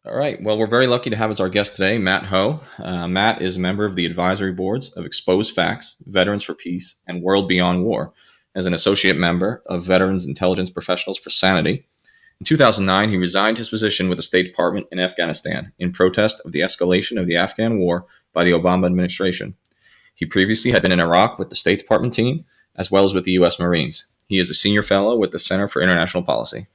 All right. Well, we're very lucky to have as our guest today Matt Hoh. Matt is a member of the advisory boards of Exposed Facts, Veterans for Peace, and World Beyond War, as an associate member of Veterans Intelligence Professionals for Sanity. In 2009, he resigned his position with the State Department in Afghanistan in protest of the escalation of the Afghan war by the Obama administration. He previously had been in Iraq with the State Department team, as well as with the U.S. Marines. He is a senior fellow with the Center for International Policy.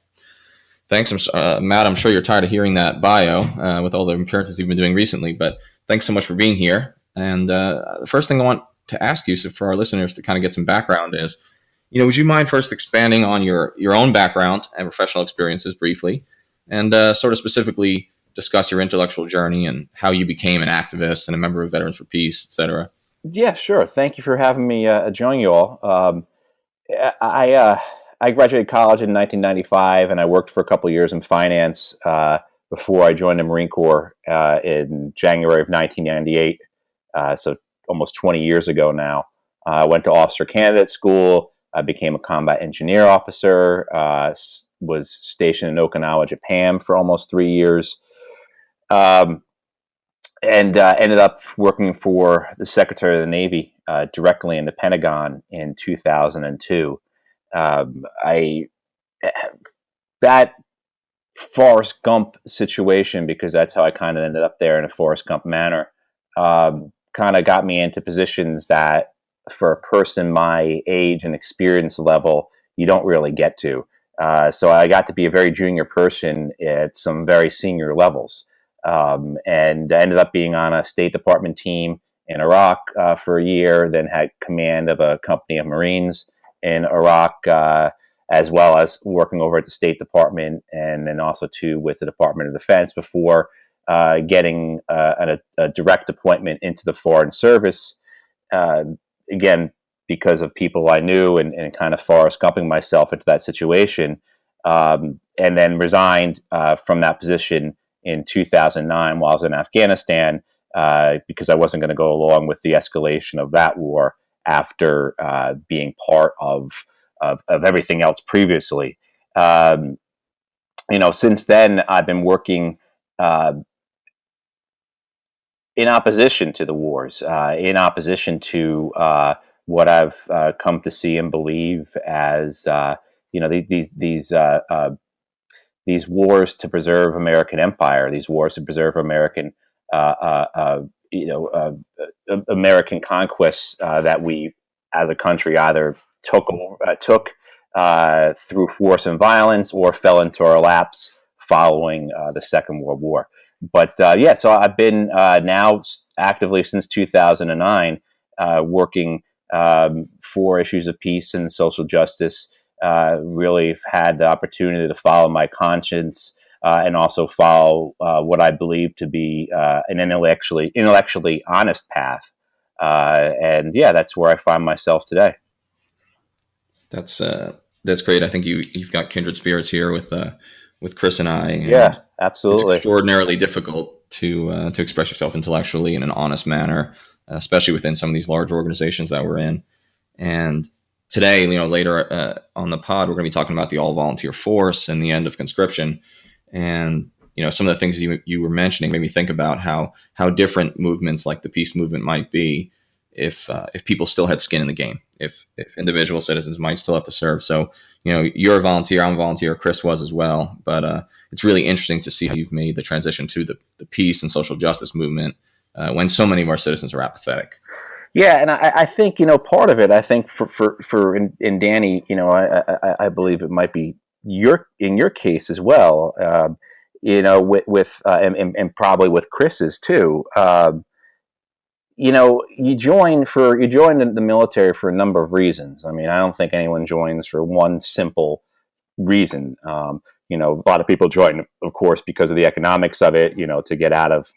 Thanks, Matt. I'm sure you're tired of hearing that bio with all the appearances you've been doing recently, but thanks so much for being here. And the first thing I want to ask you, so for our listeners to kind of get some background is, would you mind first expanding on your own background and professional experiences briefly, and sort of specifically discuss your intellectual journey and how you became an activist and a member of Veterans for Peace, et cetera? Yeah, sure. Thank you for having me join you all. I graduated college in 1995, and I worked for a couple of years in finance before I joined the Marine Corps in January of 1998, so almost 20 years ago now. I went to Officer Candidate School. I became a combat engineer officer, was stationed in Okinawa, Japan for almost 3 years, and ended up working for the Secretary of the Navy directly in the Pentagon in 2002. That Forrest Gump situation, because that's how I kind of ended up there in a Forrest Gump manner, kind of got me into positions that for a person my age and experience level, you don't really get to. So I got to be a very junior person at some very senior levels. And I ended up being on a State Department team in Iraq for a year, then had command of a company of Marines in Iraq, as well as working over at the State Department, and then also too with the Department of Defense before getting a direct appointment into the Foreign Service. Again, because of people I knew and kind of Forrest Gumping myself into that situation, and then resigned from that position in 2009 while I was in Afghanistan because I wasn't going to go along with the escalation of that war after being part of everything else previously. Since then, I've been working in opposition to the wars, in opposition to what I've come to see and believe as these wars to preserve American empire, these wars to preserve American American conquests that we, as a country, either took through force and violence or fell into our laps following the Second World War. But so I've been now actively since 2009 working for issues of peace and social justice. Really had the opportunity to follow my conscience and also follow what I believe to be an intellectually honest path. That's where I find myself today. That's great. I think you've got kindred spirits here with Chris and I. And yeah, absolutely. It's extraordinarily difficult to express yourself intellectually in an honest manner, especially within some of these large organizations that we're in. And today, later on the pod, we're going to be talking about the all-volunteer force and the end of conscription. And some of the things you were mentioning made me think about how different movements like the peace movement might be if people still had skin in the game, if individual citizens might still have to serve. So, you're a volunteer, I'm a volunteer, Chris was as well. But it's really interesting to see how you've made the transition to the peace and social justice movement when so many of our citizens are apathetic. Yeah, and I think part of it. I think for in Danny, I believe it might be in your case as well. With and probably with Chris's too. You join the military for a number of reasons. I mean, I don't think anyone joins for one simple reason. A lot of people join, of course, because of the economics of it. To get out of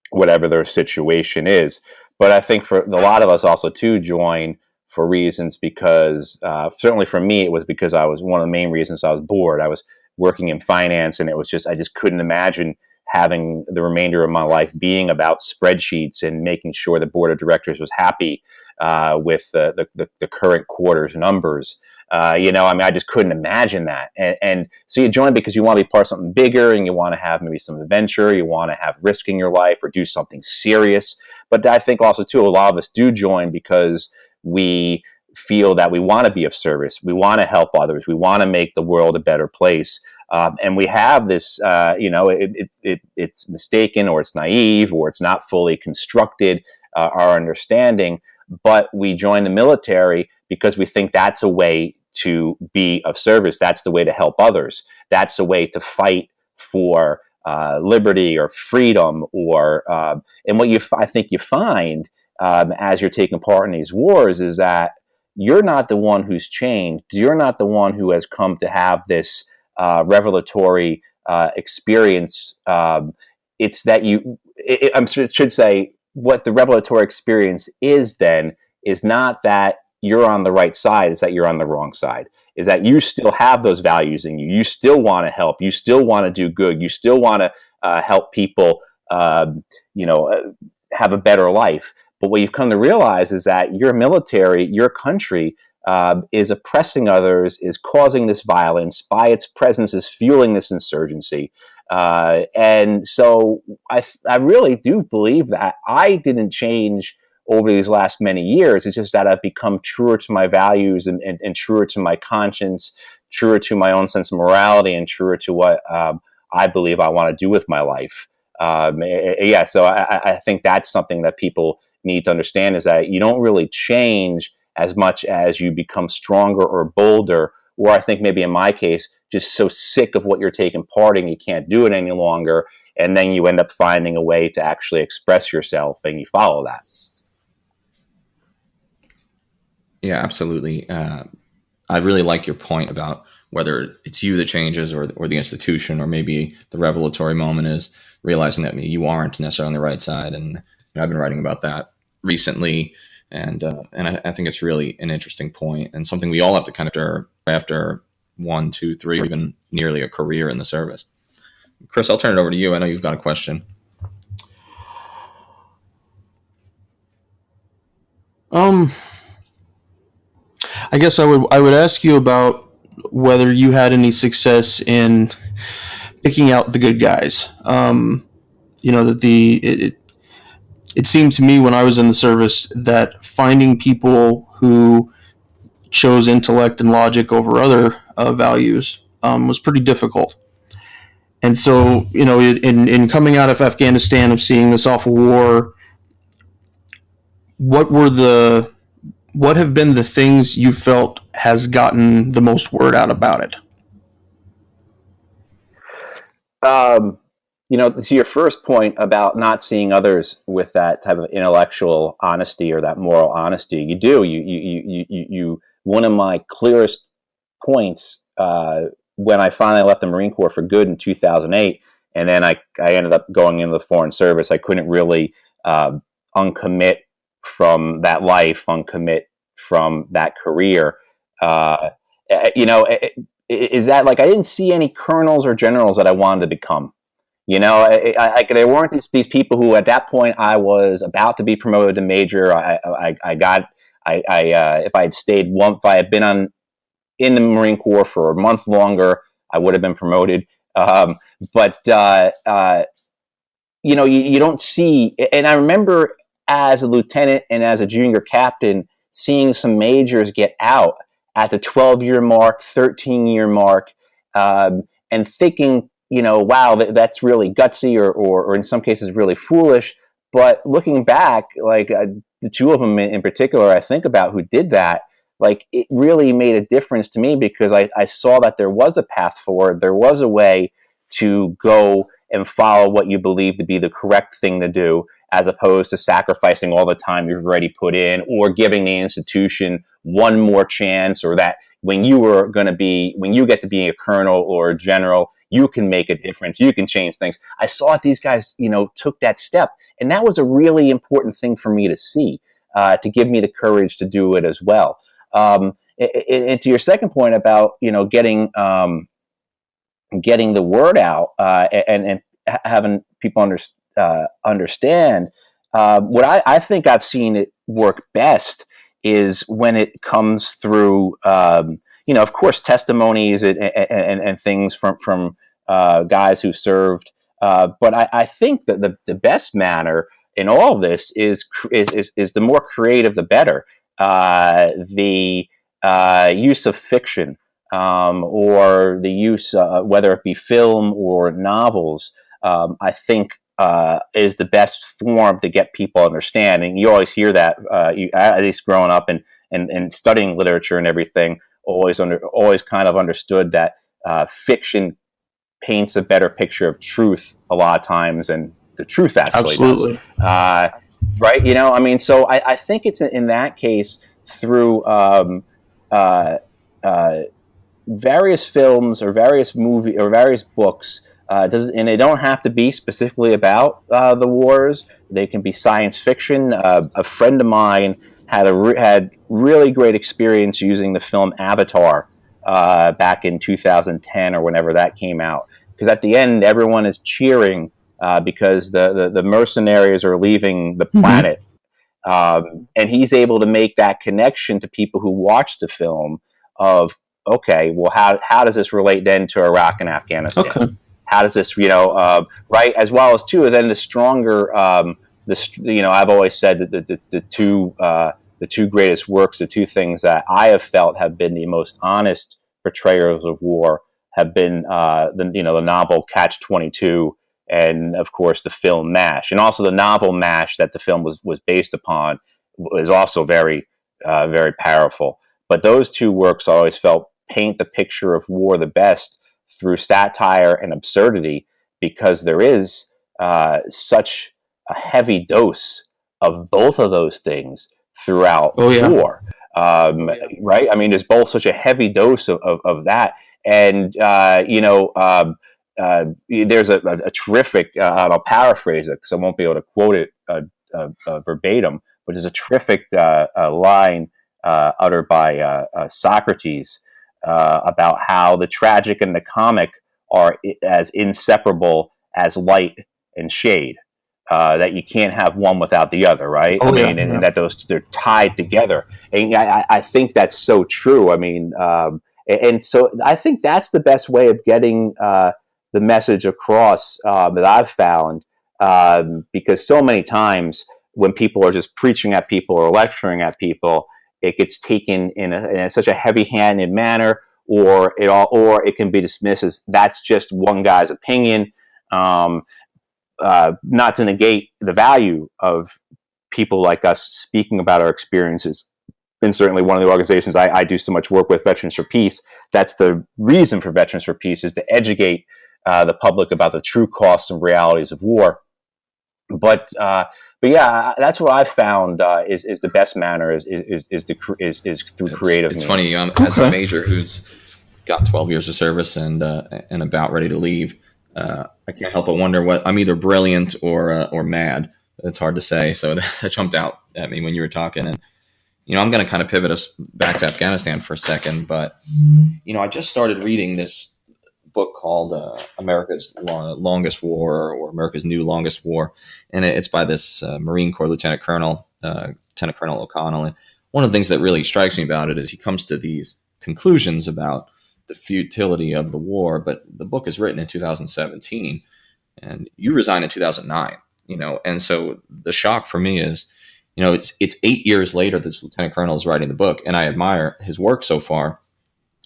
whatever their situation is. But I think for a lot of us also to join for reasons because certainly for me, it was because I was one of the main reasons I was bored. I was working in finance, and it was I just couldn't imagine having the remainder of my life being about spreadsheets and making sure the board of directors was happy with the current quarter's numbers. I just couldn't imagine that. And so you join because you want to be part of something bigger, and you want to have maybe some adventure, you want to have risk in your life or do something serious. But I think also, too, a lot of us do join because we feel that we want to be of service. We want to help others. We want to make the world a better place. And we have this, it's mistaken, or it's naive, or it's not fully constructed, our understanding. But we join the military because we think that's a way to be of service. That's the way to help others. That's a way to fight for liberty or freedom. And what I think you find as you're taking part in these wars is that you're not the one who's changed. You're not the one who has come to have this revelatory experience. It's that I should say, what the revelatory experience is then is not that you're on the right side, it's that you're on the wrong side. Is that you still have those values in you. You still want to help. You still want to do good. You still want to help people, have a better life. But what you've come to realize is that your military, your country, is oppressing others, is causing this violence, by its presence is fueling this insurgency. And so I really do believe that I didn't change over these last many years. It's just that I've become truer to my values and truer to my conscience, truer to my own sense of morality, and truer to what I believe I want to do with my life. So I think that's something that people need to understand, is that you don't really change as much as you become stronger or bolder, or I think maybe in my case, just so sick of what you're taking part in, you can't do it any longer, and then you end up finding a way to actually express yourself, and you follow that. Yeah, absolutely. I really like your point about whether it's you that changes, or the institution, or maybe the revelatory moment is realizing that you aren't necessarily on the right side. And I've been writing about that recently, and I think it's really an interesting point, and something we all have to kind of after 1, 2, 3, or even nearly a career in the service. Chris, I'll turn it over to you. I know you've got a question. I guess I would ask you about whether you had any success in picking out the good guys. It seemed to me when I was in the service that finding people who chose intellect and logic over other values was pretty difficult. And so, in coming out of Afghanistan, of seeing this awful war, what have been the things you felt has gotten the most word out about it? To your first point about not seeing others with that type of intellectual honesty or that moral honesty, you do. You one of my clearest points when I finally left the Marine Corps for good in 2008, and then I ended up going into the Foreign Service. I couldn't really uncommit from that life, uncommit from that career. Is that like I didn't see any colonels or generals that I wanted to become. There weren't these people who, at that point, I was about to be promoted to major. If I had stayed if I had been in the Marine Corps for a month longer, I would have been promoted. You don't see, and I remember as a lieutenant and as a junior captain, seeing some majors get out at the 12-year mark, 13-year mark, and thinking, wow, that's really gutsy, or in some cases really foolish. But looking back, like the two of them in particular, I think about who did that, like it really made a difference to me, because I saw that there was a path forward. There was a way to go and follow what you believe to be the correct thing to do, as opposed to sacrificing all the time you've already put in, or giving the institution one more chance, or that when you get to be a colonel or a general, you can make a difference, you can change things. I saw that these guys, took that step, and that was a really important thing for me to see, to give me the courage to do it as well. And to your second point about, getting the word out, and having people understand, what I think I've seen it work best is when it comes through, of course, testimonies and things from guys who served. But I think that the best manner in all of this is the more creative, the better. The use of fiction, or the use, whether it be film or novels, I think is the best form to get people to understand. And you always hear that, at least growing up and studying literature and everything, always kind of understood that fiction paints a better picture of truth a lot of times than the truth actually Absolutely. does. Right? So I think it's in that case through uh, various films or various movie or various books. And they don't have to be specifically about the wars. They can be science fiction. A friend of mine had really great experience using the film Avatar back in 2010 or whenever that came out. Because at the end, everyone is cheering because the mercenaries are leaving the planet. And he's able to make that connection to people who watch the film of, okay, well, how does this relate then to Iraq and Afghanistan? Okay. How does this, right? As well as too, then the stronger, I've always said that the two greatest works, the two things that I have felt have been the most honest portrayals of war have been the novel Catch-22, and of course the film MASH, and also the novel MASH that the film was based upon was also very very powerful. But those two works I always felt paint the picture of war the best through satire and absurdity, because there is such a heavy dose of both of those things throughout war. Right? I mean, there's both such a heavy dose of that, and there's a terrific, I'll paraphrase it because I won't be able to quote it verbatim, but there's a terrific line uttered by Socrates about how the tragic and the comic are as inseparable as light and shade. That you can't have one without the other, right? And that they're tied together. And I think that's so true. And so I think that's the best way of getting the message across that I've found, because so many times when people are just preaching at people or lecturing at people, it gets taken in such a heavy-handed manner, or it can be dismissed as that's just one guy's opinion. Not to negate the value of people like us speaking about our experiences. And certainly one of the organizations I do so much work with, Veterans for Peace, that's the reason for Veterans for Peace, is to educate the public about the true costs and realities of war. But yeah, that's what I've found is the best manner is through creative means. It's funny, as a major who's got 12 years of service and about ready to leave, I can't help but wonder what I'm either brilliant or mad. It's hard to say. So that jumped out at me when you were talking. And I'm going to kind of pivot us back to Afghanistan for a second. But I just started reading this book called America's Longest War, or America's New Longest War, and it's by this Marine Corps Lieutenant Colonel O'Connell. And one of the things that really strikes me about it is he comes to these conclusions about the futility of the war, but the book is written in 2017 and you resigned in 2009, and so the shock for me is, it's 8 years later this lieutenant colonel is writing the book, and I admire his work so far,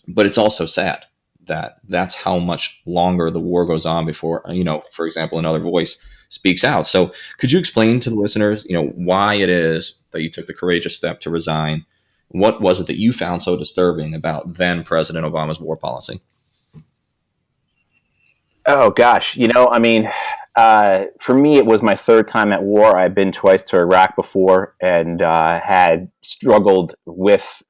but it's also sad that that's how much longer the war goes on before, for example, another voice speaks out. So could you explain to the listeners, why it is that you took the courageous step to resign? What was it that you found so disturbing about then President Obama's war policy? Oh, gosh. For me, it was my third time at war. I'd been twice to Iraq before and had struggled with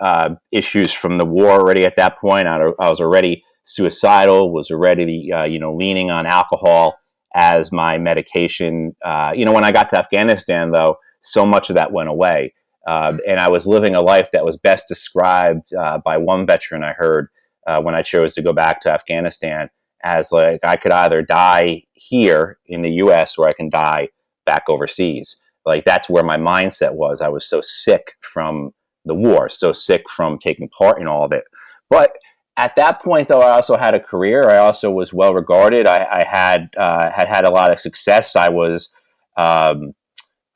issues from the war already at that point. I was already suicidal, was already, leaning on alcohol as my medication. When I got to Afghanistan, though, so much of that went away. And I was living a life that was best described by one veteran I heard when I chose to go back to Afghanistan as like, I could either die here in the U.S. or I can die back overseas. Like, that's where my mindset was. I was so sick from the war, so sick from taking part in all of it. But at that point, though, I also had a career. I also was well regarded. I had a lot of success. I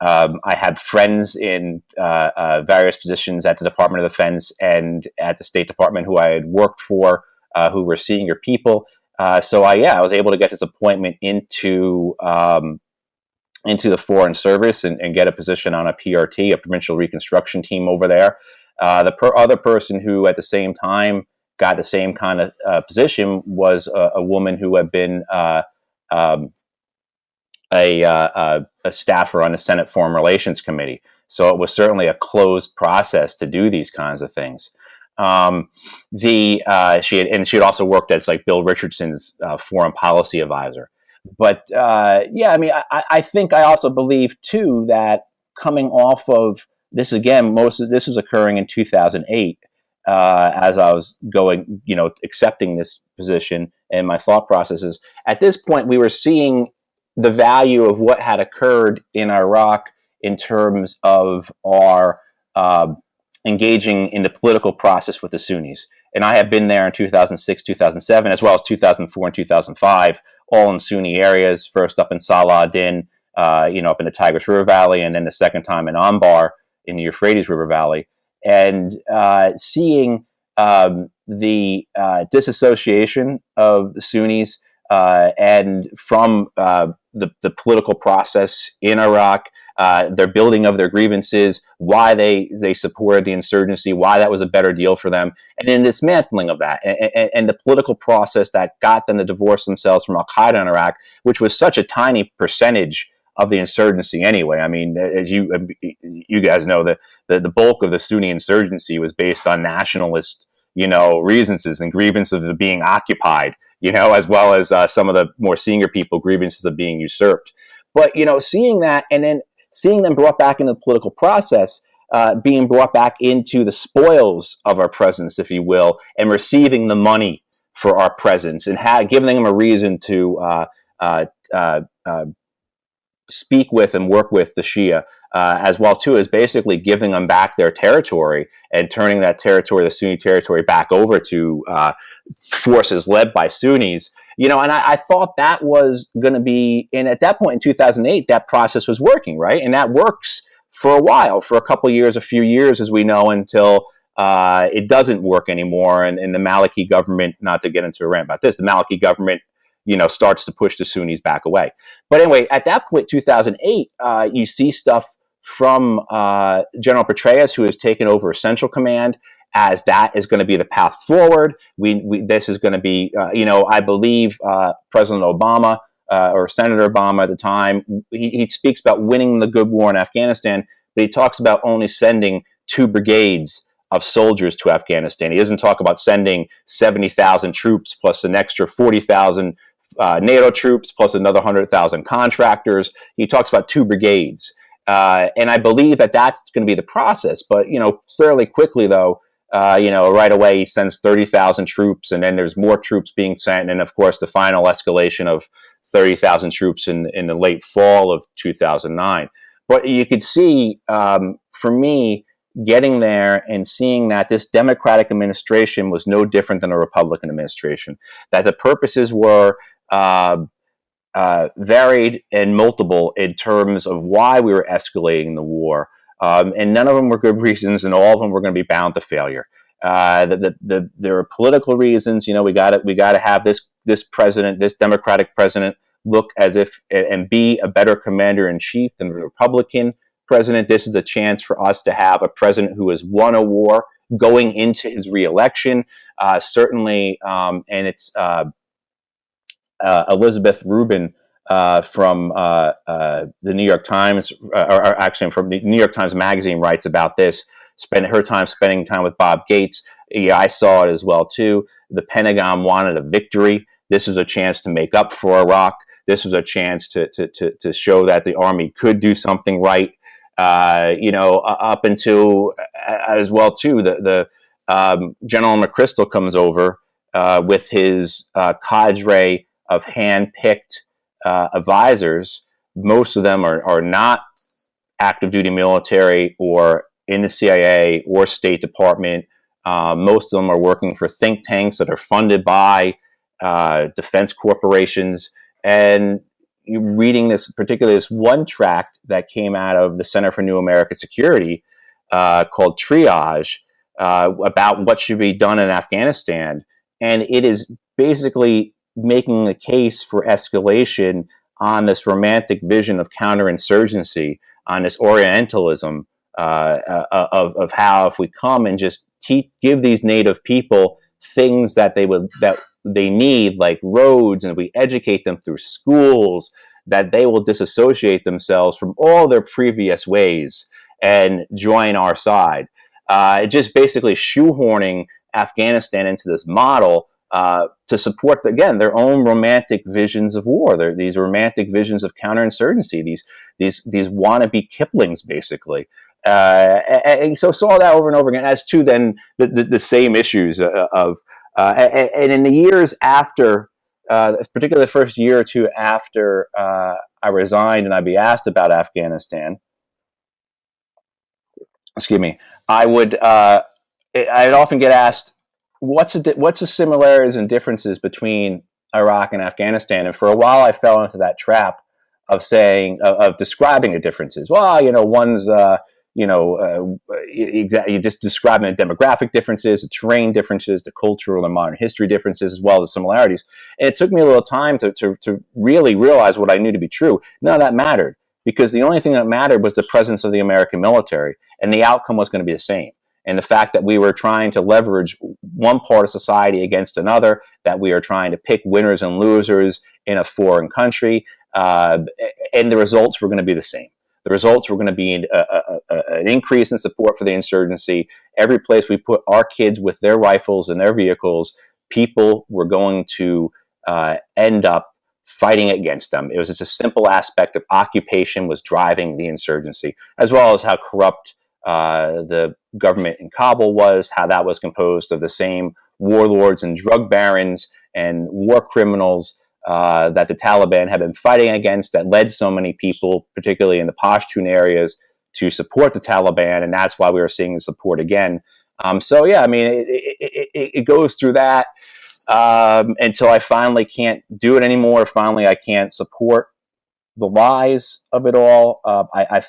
had friends in various positions at the Department of Defense and at the State Department who I had worked for, who were senior people. So I was able to get this appointment into the Foreign Service and get a position on a PRT, a Provincial Reconstruction Team over there. The other person who at the same time got the same kind of position was a woman who had been a staffer on the Senate Foreign Relations Committee. So it was certainly a closed process to do these kinds of things. She had also worked as like Bill Richardson's foreign policy advisor. But I think I also believe too that coming off of this again, most of this was occurring in 2008 as I was going, accepting this position and my thought processes. At this point, we were seeing the value of what had occurred in Iraq in terms of our engaging in the political process with the Sunnis. And I have been there in 2006, 2007, as well as 2004 and 2005, all in Sunni areas, first up in Salah ad-Din, up in the Tigris River Valley, and then the second time in Anbar in the Euphrates River Valley. And seeing the disassociation of the Sunnis and from the political process in Iraq, their building of their grievances, why they supported the insurgency, why that was a better deal for them, and then dismantling of that, and the political process that got them to divorce themselves from Al-Qaeda in Iraq, which was such a tiny percentage of the insurgency anyway. I mean, as you guys know, the bulk of the Sunni insurgency was based on nationalist, reasons and grievances of being occupied, as well as some of the more senior people grievances of being usurped. But, seeing that and then seeing them brought back into the political process, being brought back into the spoils of our presence, if you will, and receiving the money for our presence and giving them a reason to speak with and work with the Shia, as well too as basically giving them back their territory and turning that territory, the Sunni territory, back over to forces led by Sunnis. And I thought that was going to be, and at that point in 2008, that process was working, right? And that works for a while, for a couple of years, a few years, as we know, until it doesn't work anymore. And the Maliki government, not to get into a rant about this, the Maliki government, starts to push the Sunnis back away. But anyway, at that point, 2008, you see stuff from General Petraeus, who has taken over Central Command, as that is going to be the path forward. This is going to be, I believe President Obama or Senator Obama at the time, he speaks about winning the good war in Afghanistan, but he talks about only sending 2 brigades of soldiers to Afghanistan. He doesn't talk about sending 70,000 troops plus an extra 40,000 NATO troops plus another 100,000 contractors. He talks about 2 brigades. And I believe that that's going to be the process. But, fairly quickly, though, right away he sends 30,000 troops, and then there's more troops being sent. And, of course, the final escalation of 30,000 troops in the late fall of 2009. But you could see, for me, getting there and seeing that this Democratic administration was no different than a Republican administration, that the purposes were varied and multiple in terms of why we were escalating the war. And none of them were good reasons, and all of them were going to be bound to failure. There are political reasons. We got to have this president, this Democratic president, look as if and be a better commander in chief than the Republican president. This is a chance for us to have a president who has won a war going into his reelection. Certainly, and it's Elizabeth Rubin from the New York Times, or actually from the New York Times Magazine, writes about this. Spent her time spending time with Bob Gates. Yeah, I saw it as well too. The Pentagon wanted a victory. This was a chance to make up for Iraq. This was a chance to show that the Army could do something right. Up until as well too, the General McChrystal comes over with his cadre of hand-picked advisors. Most of them are not active duty military or in the CIA or State Department. Most of them are working for think tanks that are funded by defense corporations. And you're reading this, particularly this one tract that came out of the Center for New American Security called Triage, about what should be done in Afghanistan. And it is basically making the case for escalation on this romantic vision of counterinsurgency, on this Orientalism of how if we come and just give these native people things that they need, like roads, and if we educate them through schools, that they will disassociate themselves from all their previous ways and join our side. Just basically shoehorning Afghanistan into this model to support, again, their own romantic visions of war. These romantic visions of counterinsurgency. These wannabe Kiplings, basically. And so saw that over and over again. As to then the same issues and in the years after, particularly the first year or two after I resigned and I'd be asked about Afghanistan, excuse me, I'd often get asked, what's the similarities and differences between Iraq and Afghanistan? And for a while, I fell into that trap of describing the differences. Well, one's you just describing the demographic differences, the terrain differences, the cultural and modern history differences, as well as similarities. And it took me a little time to really realize what I knew to be true. None of that mattered, because the only thing that mattered was the presence of the American military, and the outcome was going to be the same. And the fact that we were trying to leverage one part of society against another, that we are trying to pick winners and losers in a foreign country, and the results were going to be the same. The results were going to be an increase in support for the insurgency. Every place we put our kids with their rifles and their vehicles, people were going to end up fighting against them. It was just a simple aspect of occupation was driving the insurgency, as well as how corrupt the government in Kabul was, how that was composed of the same warlords and drug barons and war criminals that the Taliban had been fighting against, that led so many people, particularly in the Pashtun areas, to support the Taliban. And that's why we were seeing the support again. It goes through that until I finally can't do it anymore. Finally, I can't support the lies of it all. I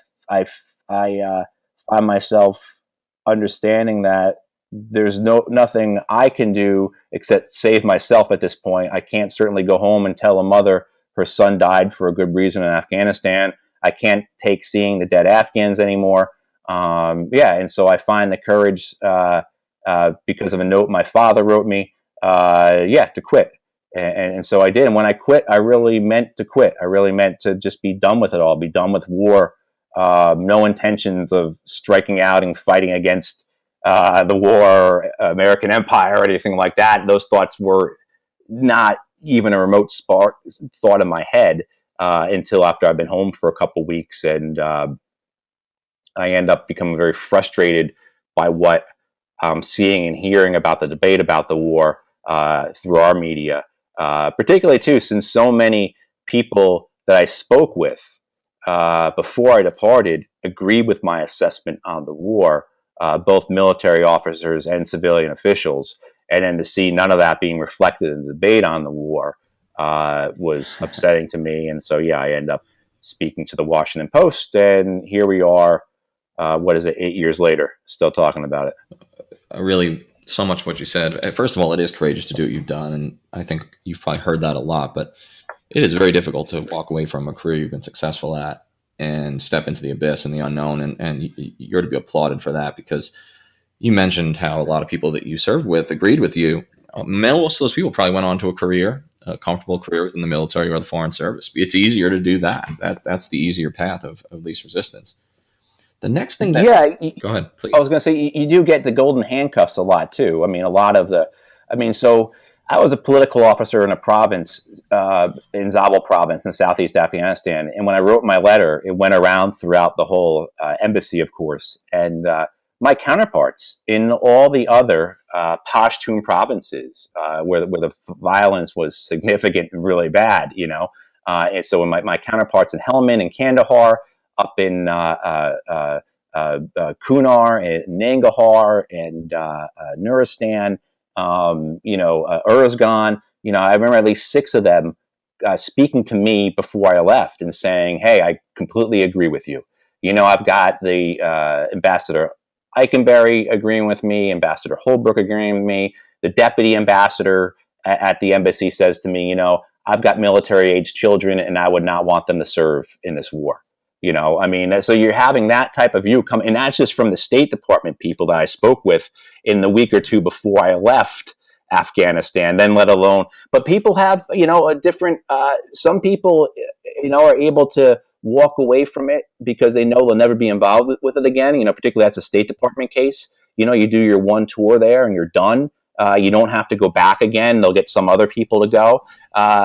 find myself understanding that there's nothing I can do except save myself at this point. I can't certainly go home and tell a mother her son died for a good reason in Afghanistan. I can't take seeing the dead Afghans anymore. And so I find the courage because of a note my father wrote me, to quit. And so I did. And when I quit, I really meant to quit. I really meant to just be done with it all, be done with war. No intentions of striking out and fighting against the war, American empire, or anything like that. Those thoughts were not even a remote thought in my head until after I've been home for a couple of weeks, and I end up becoming very frustrated by what I'm seeing and hearing about the debate about the war through our media, particularly too, since so many people that I spoke with before I departed agreed with my assessment on the war. Both military officers and civilian officials, and then to see none of that being reflected in the debate on the war was upsetting to me. And so, I end up speaking to the Washington Post, and here we are, 8 years later, still talking about it. Really, so much what you said. First of all, it is courageous to do what you've done, and I think you've probably heard that a lot, but it is very difficult to walk away from a career you've been successful at and step into the abyss and the unknown. And you're to be applauded for that, because you mentioned how a lot of people that you served with agreed with you. Most of those people probably went on to a comfortable career within the military or the foreign service. It's easier to do that. That's the easier path of least resistance. The next thing go ahead, please. I was going to say, you do get the golden handcuffs a lot too. So I was a political officer in a province, in Zabul province in southeast Afghanistan. And when I wrote my letter, it went around throughout the whole embassy, of course. And my counterparts in all the other Pashtun provinces where the violence was significant and really bad, and so when my counterparts in Helmand and Kandahar, up in Kunar and Nangarhar and Nuristan, Uruzgan. I remember at least 6 of them speaking to me before I left and saying, "Hey, I completely agree with you." I've got the Ambassador Eikenberry agreeing with me, Ambassador Holbrooke agreeing with me. The deputy ambassador at the embassy says to me, I've got military-aged children, and I would not want them to serve in this war. So you're having that type of view come, and that's just from the State Department people that I spoke with in the week or two before I left Afghanistan, then let alone, but people have, a different, some people, are able to walk away from it because they know they'll never be involved with it again. Particularly that's a State Department case. You do your one tour there and you're done. You don't have to go back again. They'll get some other people to go.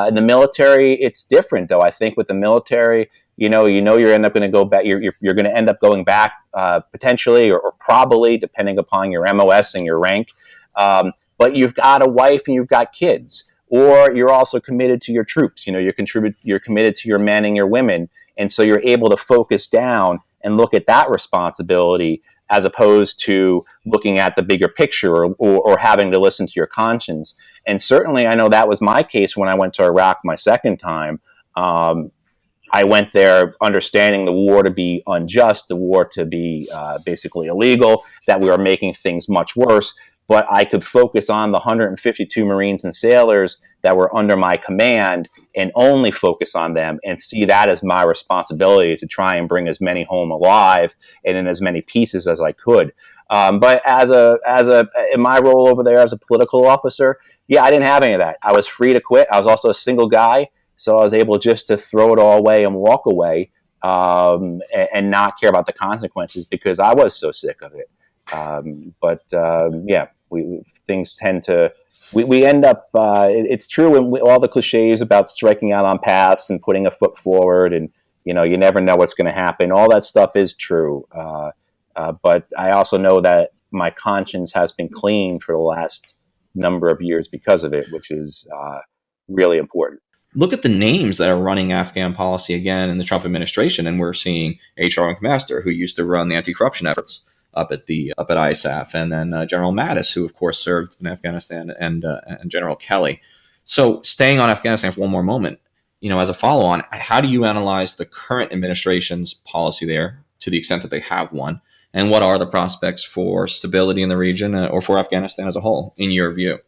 In the military, it's different, though. I think with the military, you're end up going to go back. You're going to end up going back potentially or probably, depending upon your MOS and your rank. But you've got a wife and you've got kids, or you're also committed to your troops. You're committed to your men and your women, and so you're able to focus down and look at that responsibility as opposed to looking at the bigger picture or having to listen to your conscience. And certainly, I know that was my case when I went to Iraq my second time. I went there understanding the war to be unjust, the war to be basically illegal, that we were making things much worse. But I could focus on the 152 Marines and sailors that were under my command and only focus on them and see that as my responsibility to try and bring as many home alive and in as many pieces as I could. But in my role over there as a political officer, I didn't have any of that. I was free to quit. I was also a single guy, so I was able just to throw it all away and walk away and not care about the consequences because I was so sick of it. Things tend to, we end up, it's true when all the cliches about striking out on paths and putting a foot forward and, you never know what's going to happen. All that stuff is true. But I also know that my conscience has been clean for the last number of years because of it, which is really important. Look at the names that are running Afghan policy again in the Trump administration, and we're seeing H.R. McMaster, who used to run the anti-corruption efforts up at ISAF, and then General Mattis, who of course served in Afghanistan, and General Kelly. So, staying on Afghanistan for one more moment, as a follow-on, how do you analyze the current administration's policy there, to the extent that they have one, and what are the prospects for stability in the region or for Afghanistan as a whole, in your view?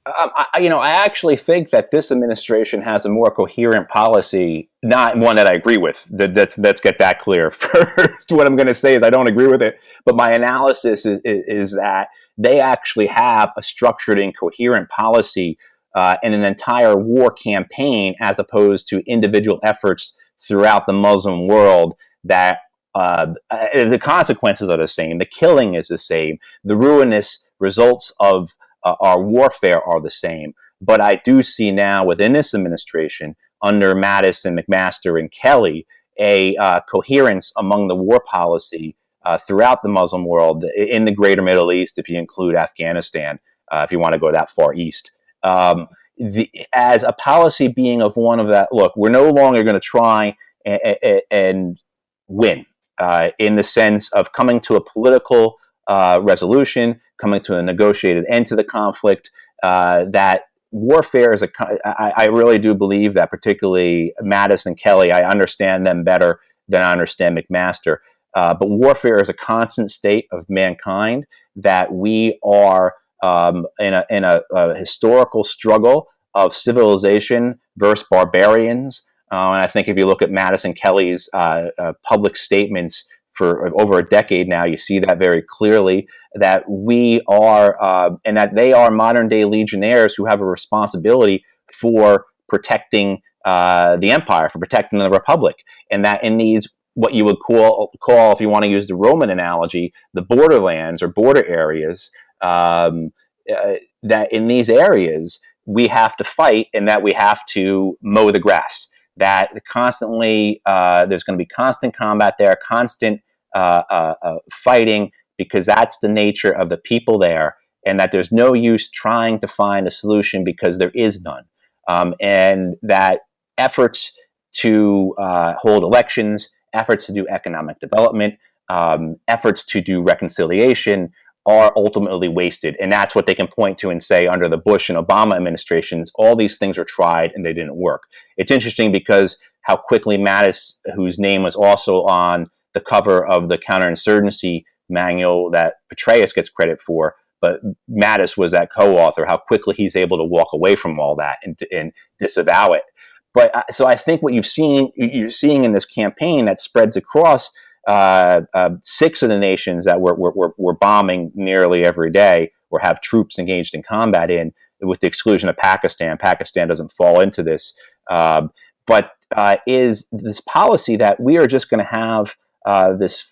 I actually think that this administration has a more coherent policy, not one that I agree with. Let's get that clear first. What I'm going to say is I don't agree with it, but my analysis is that they actually have a structured and coherent policy and an entire war campaign as opposed to individual efforts throughout the Muslim world that the consequences are the same. The killing is the same. The ruinous results of our warfare are the same. But I do see now within this administration, under Mattis and McMaster and Kelly, a coherence among the war policy throughout the Muslim world, in the greater Middle East, if you include Afghanistan, if you want to go that far east. As a policy being of one of that, look, we're no longer going to try and win in the sense of coming to a political resolution, coming to a negotiated end to the conflict. That warfare is I really do believe that, particularly Mattis and Kelly, I understand them better than I understand McMaster. But warfare is a constant state of mankind, that we are in a historical struggle of civilization versus barbarians. And I think if you look at Mattis and Kelly's public statements for over a decade now, you see that very clearly, that we are, and that they are modern day legionnaires who have a responsibility for protecting the empire, for protecting the republic. And that in these, what you would call, if you want to use the Roman analogy, the borderlands or border areas, that in these areas we have to fight, and that we have to mow the grass. That constantly, there's going to be constant combat there, constant fighting, because that's the nature of the people there, and that there's no use trying to find a solution because there is none. And that efforts to hold elections, efforts to do economic development, efforts to do reconciliation are ultimately wasted. And that's what they can point to and say under the Bush and Obama administrations, all these things were tried and they didn't work. It's interesting because how quickly Mattis, whose name was also on the cover of the counterinsurgency manual that Petraeus gets credit for, but Mattis was that co-author, how quickly he's able to walk away from all that and disavow it. But so I think what you're seeing in this campaign that spreads across 6 of the nations that we're bombing nearly every day or have troops engaged in combat in, with the exclusion of Pakistan. Pakistan doesn't fall into this, but is this policy that we are just going to have this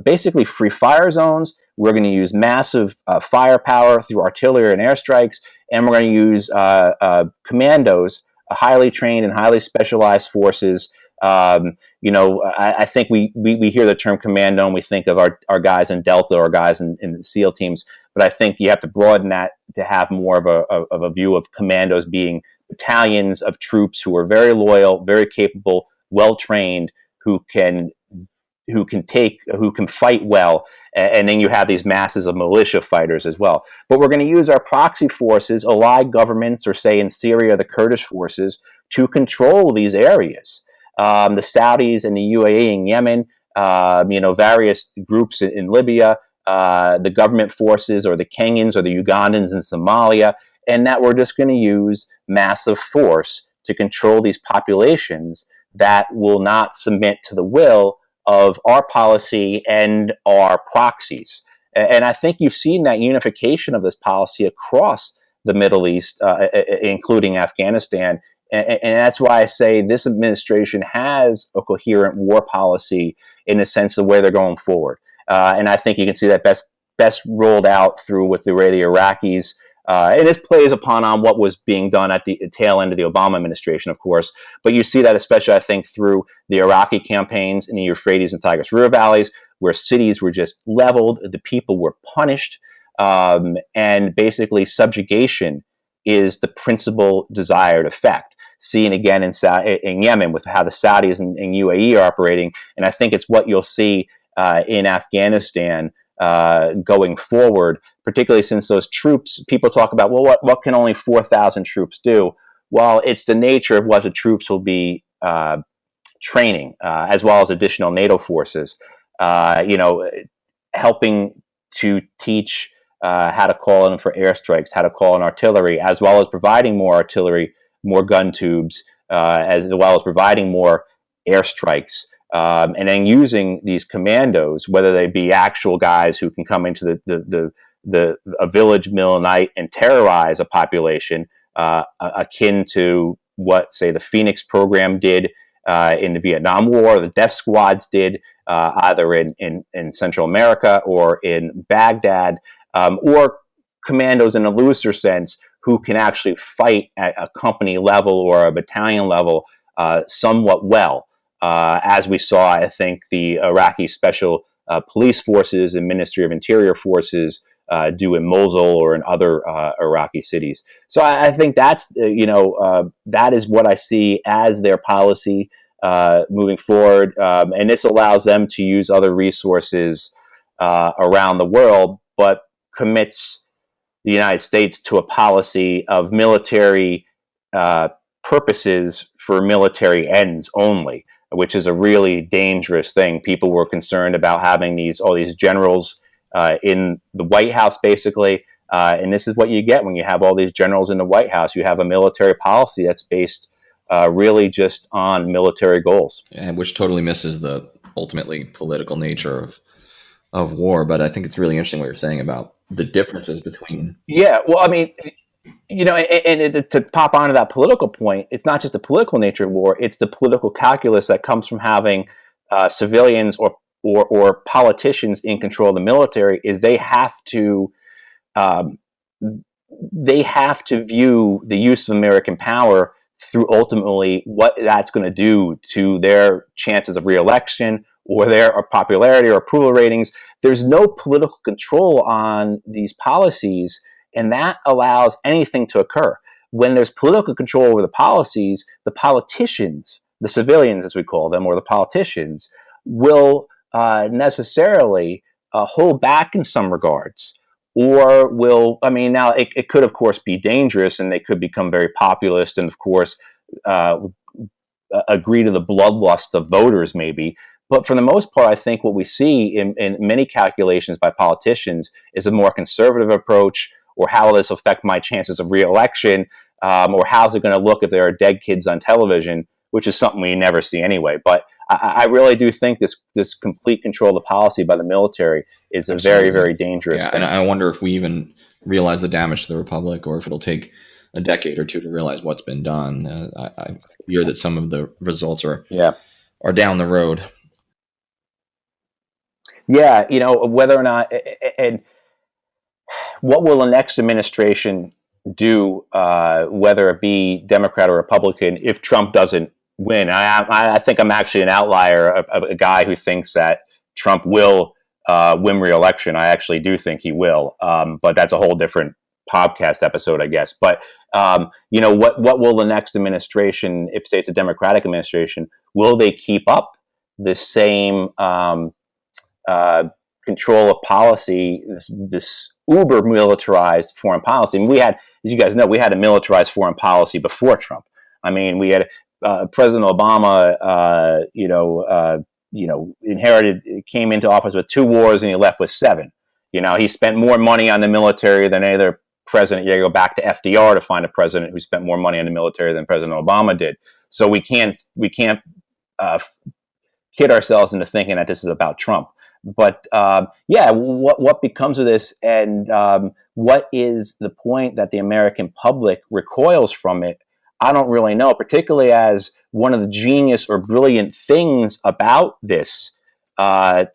basically free fire zones. We're going to use massive firepower through artillery and airstrikes, and we're going to use commandos, highly trained and highly specialized forces. I think we hear the term commando and we think of our guys in Delta or guys in the SEAL teams, but I think you have to broaden that to have more of a view of commandos being battalions of troops who are very loyal, very capable, well trained, who can fight well, and then you have these masses of militia fighters as well. But we're going to use our proxy forces, allied governments, or say in Syria, the Kurdish forces, to control these areas. The Saudis and the UAE in Yemen, various groups in Libya, the government forces, or the Kenyans or the Ugandans in Somalia, and that we're just going to use massive force to control these populations that will not submit to the will of our policy and our proxies. And I think you've seen that unification of this policy across the Middle East, including Afghanistan. And that's why I say this administration has a coherent war policy in the sense of where they're going forward. And I think you can see that best rolled out through with the way the Iraqis, and this plays on what was being done at the tail end of the Obama administration, of course. But you see that especially, I think, through the Iraqi campaigns in the Euphrates and Tigris River valleys, where cities were just leveled, the people were punished, and basically subjugation is the principal desired effect. Seen again in Yemen with how the Saudis and UAE are operating, and I think it's what you'll see in Afghanistan going forward, particularly since those troops, people talk about, well, what can only 4,000 troops do? Well, it's the nature of what the troops will be training, as well as additional NATO forces, helping to teach how to call in for airstrikes, how to call in artillery, as well as providing more artillery, more gun tubes, as well as providing more airstrikes. And then using these commandos, whether they be actual guys who can come into a village middle of the night and terrorize a population, akin to what, say, the Phoenix program did in the Vietnam War, the death squads did either in Central America or in Baghdad, or commandos in a looser sense who can actually fight at a company level or a battalion level somewhat well. As we saw, I think, the Iraqi special police forces and Ministry of Interior forces do in Mosul or in other Iraqi cities. So I think that's, that is what I see as their policy moving forward. And this allows them to use other resources around the world, but commits the United States to a policy of military purposes for military ends only, which is a really dangerous thing. People were concerned about having all these generals in the White House, basically. And this is what you get when you have all these generals in the White House. You have a military policy that's based really just on military goals. And which totally misses the ultimately political nature of war. But I think it's really interesting what you're saying about the differences between. Yeah, well, I mean, to pop onto that political point, it's not just the political nature of war; it's the political calculus that comes from having civilians or politicians in control of the military. Is they have to view the use of American power through ultimately what that's going to do to their chances of reelection or their popularity or approval ratings. There's no political control on these policies, and that allows anything to occur. When there's political control over the policies, the politicians, the civilians as we call them, or the politicians, will necessarily hold back in some regards, or will, I mean, now it could, of course, be dangerous, and they could become very populist, and of course, uh, agree to the bloodlust of voters, maybe. But for the most part, I think what we see in many calculations by politicians is a more conservative approach, or how will this affect my chances of reelection, or how's it going to look if there are dead kids on television, which is something we never see anyway. But I really do think this complete control of policy by the military is a very, Absolutely. very dangerous Yeah, thing. and I wonder if we even realize the damage to the republic, or if it'll take a decade or two to realize what's been done. I fear that some of the results Yeah. are down the road. Yeah, whether or not, and what will the next administration do, whether it be Democrat or Republican, if Trump doesn't win? I think I'm actually an outlier, a guy who thinks that Trump will win re-election. I actually do think he will, but that's a whole different podcast episode, I guess. But what will the next administration, if say it's a Democratic administration, will they keep up the same control of policy, this uber militarized foreign policy? And we had, as you guys know, we had a militarized foreign policy before Trump. I mean, we had President Obama, inherited, came into office with 2 wars, and he left with 7. He spent more money on the military than any other president. You go back to FDR to find a president who spent more money on the military than President Obama did. So we can't kid ourselves into thinking that this is about Trump. But what becomes of this, and what is the point that the American public recoils from it? I don't really know, particularly as one of the genius or brilliant things about this,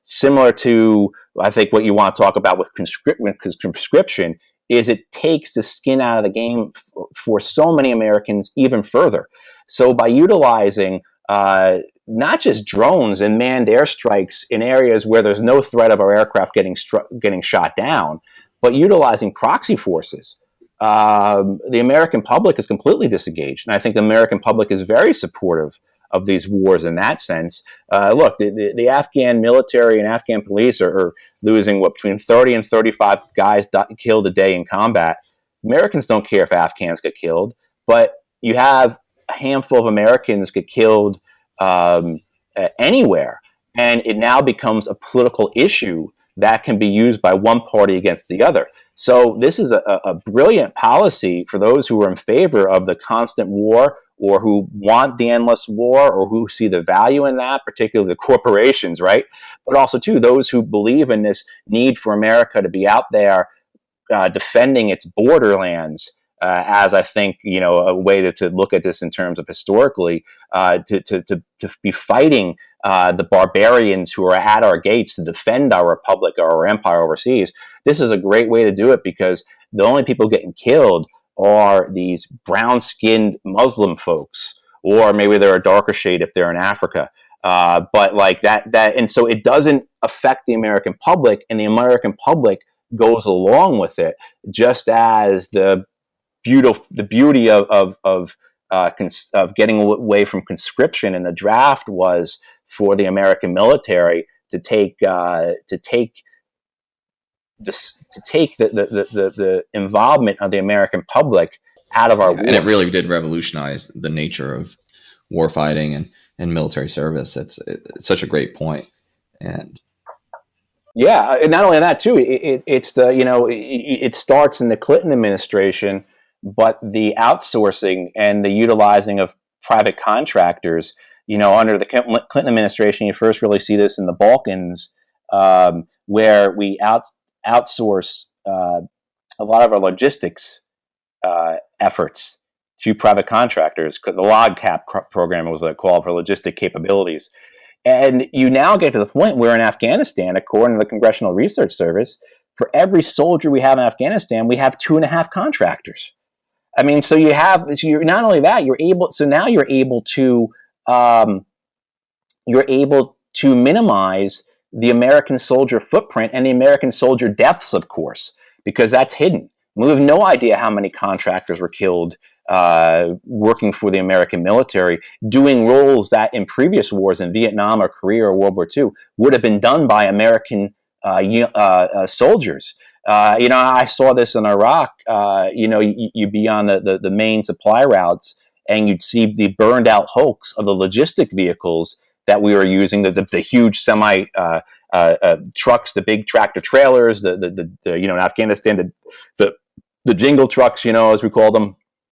similar to, I think, what you want to talk about with conscription, is it takes the skin out of the game for so many Americans even further. So by utilizing not just drones and manned airstrikes in areas where there's no threat of our aircraft getting shot down, but utilizing proxy forces, the American public is completely disengaged. And I think the American public is very supportive of these wars in that sense. Look, the Afghan military and Afghan police are losing between 30 and 35 guys killed a day in combat. Americans don't care if Afghans get killed, but you have a handful of Americans get killed anywhere, and it now becomes a political issue that can be used by one party against the other. So this is a brilliant policy for those who are in favor of the constant war, or who want the endless war, or who see the value in that, particularly the corporations, right? But also, too, those who believe in this need for America to be out there defending its borderlands, as I think, a way to look at this in terms of historically, to be fighting the barbarians who are at our gates to defend our republic or our empire overseas. This is a great way to do it, because the only people getting killed are these brown-skinned Muslim folks, or maybe they're a darker shade if they're in Africa. But like that, and so it doesn't affect the American public, and the American public goes along with it, just as the beauty of getting away from conscription in the draft was for the American military to take the involvement of the American public out of our war. And it really did revolutionize the nature of warfighting and military service. It's such a great point. And yeah, and not only that too, it starts in the Clinton administration, but the outsourcing and the utilizing of private contractors, under the Clinton administration, you first really see this in the Balkans, where we outsource a lot of our logistics efforts to private contractors. The LOGCAP program was what it called, for logistic capabilities. And you now get to the point where in Afghanistan, according to the Congressional Research Service, for every soldier we have in Afghanistan, we have 2.5 contractors. I mean, so you're not only that, you're able to minimize the American soldier footprint and the American soldier deaths, of course, because that's hidden. We have no idea how many contractors were killed working for the American military, doing roles that in previous wars in Vietnam or Korea or World War II would have been done by American soldiers. I saw this in Iraq. You'd be on the main supply routes, and you'd see the burned out hulks of the logistic vehicles that we were using, the huge semi trucks, the big tractor trailers, in Afghanistan, the jingle trucks, as we call them.